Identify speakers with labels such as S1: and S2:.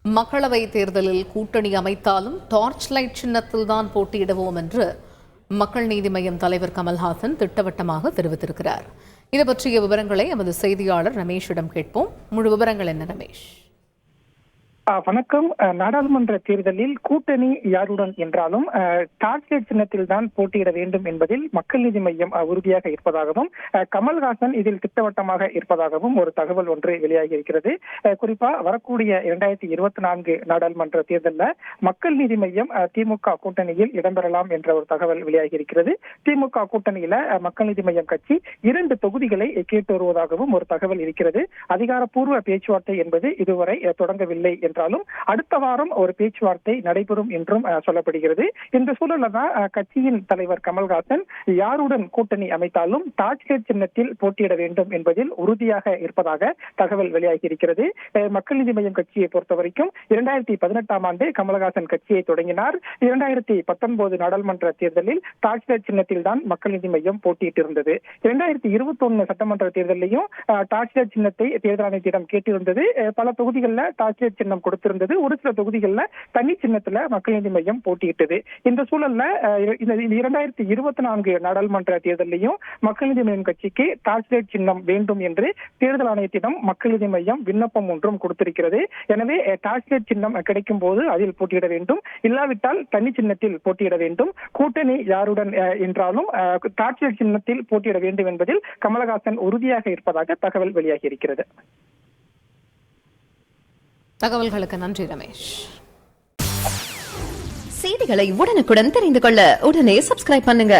S1: மக்களவை தேர்தலில் கூட்டணி அமைத்தாலும் டார்ச் லைட் சின்னத்தில்தான் போட்டியிடுவோம் என்று மக்கள் நீதி மய்யம் தலைவர் கமல்ஹாசன் திட்டவட்டமாக தெரிவித்திருக்கிறார். இது பற்றிய விவரங்களை எமது செய்தியாளர் ரமேஷிடம் கேட்போம். முழு விவரங்கள் என்ன ரமேஷ்?
S2: வணக்கம். நாடாளுமன்ற தேர்தலில் கூட்டணி யாருடன் என்றாலும் டார்ச்லைட் சின்னத்தில் தான் போட்டியிட வேண்டும் என்பதில் மக்கள் நீதி மய்யம் உறுதியாக இருப்பதாகவும் கமல்ஹாசன் இதில் திட்டவட்டமாக இருப்பதாகவும் ஒரு தகவல் ஒன்று வெளியாகி இருக்கிறது. குறிப்பா வரக்கூடிய 2024 நாடாளுமன்ற தேர்தலில் மக்கள் நீதி மய்யம் திமுக கூட்டணியில் இடம்பெறலாம் என்ற ஒரு தகவல் வெளியாகி இருக்கிறது. திமுக கூட்டணியில மக்கள் நீதி மய்யம் கட்சி 2 தொகுதிகளை கேட்டு வருவதாகவும் ஒரு தகவல் இருக்கிறது. அதிகாரப்பூர்வ பேச்சுவார்த்தை என்பது இதுவரை தொடங்கவில்லை என்றாலும் அடுத்த வாரம் ஒரு பேச்சுவார்த்தை நடைபெறும் என்றும் சொல்லப்படுகிறது. இந்த சூழல்ல தான் கட்சியின் தலைவர் கமல்ஹாசன் யாருடன் கூட்டணி அமைத்தாலும் டார்ச்லைட் சின்னத்தில் போட்டியிட வேண்டும் என்பதில் உறுதியாக இருப்பதாக தகவல் வெளியாகி இருக்கிறது. மக்கள் நீதி மய்யம் கட்சியை பொறுத்த வரைக்கும் 2018ஆம் ஆண்டு கமல்ஹாசன் கட்சியை தொடங்கினார். 2019 நாடாளுமன்ற தேர்தலில் டார்ச்லைட் சின்னத்தில் தான் மக்கள் நீதி மய்யம் போட்டியிட்டிருந்தது. 2021 சட்டமன்ற தேர்தலையும் டார்ச்லைட் சின்னத்தை தேர்தல் ஆணையத்திடம் கேட்டிருந்தது. பல தொகுதிகளில் டார்ச்லைட் சின்னம் கொடுத்திருந்தது. ஒரு சில தொகுதிகளில் தனி சின்னத்துல மக்கள் நீதி மய்யம் போட்டியிட்டது. இந்த சூழல்ல 2024 நாடாளுமன்ற தேர்தலையும் மக்கள் நீதி மய்யம் கட்சிக்கு டார்ச்லைட் சின்னம் வேண்டும் என்று தேர்தல் ஆணையத்திடம் மக்கள் நீதி மய்யம் விண்ணப்பம் ஒன்றும் கொடுத்திருக்கிறது. எனவே டார்ச்லைட் சின்னம் கிடைக்கும் போது அதில் போட்டியிட வேண்டும், இல்லாவிட்டால் தனி சின்னத்தில் போட்டியிட வேண்டும். கூட்டணி யாருடன் என்றாலும் டார்ச்லைட் சின்னத்தில் போட்டியிட வேண்டும் என்பதில் கமல்ஹாசன் உறுதியாக இருப்பதாக தகவல் வெளியாகி இருக்கிறது.
S1: தகவல்களுக்கு நன்றி ரமேஷ்.
S3: செய்திகளை உடனுக்குடன் தெரிந்து கொள்ள உடனே சப்ஸ்கிரைப் பண்ணுங்க.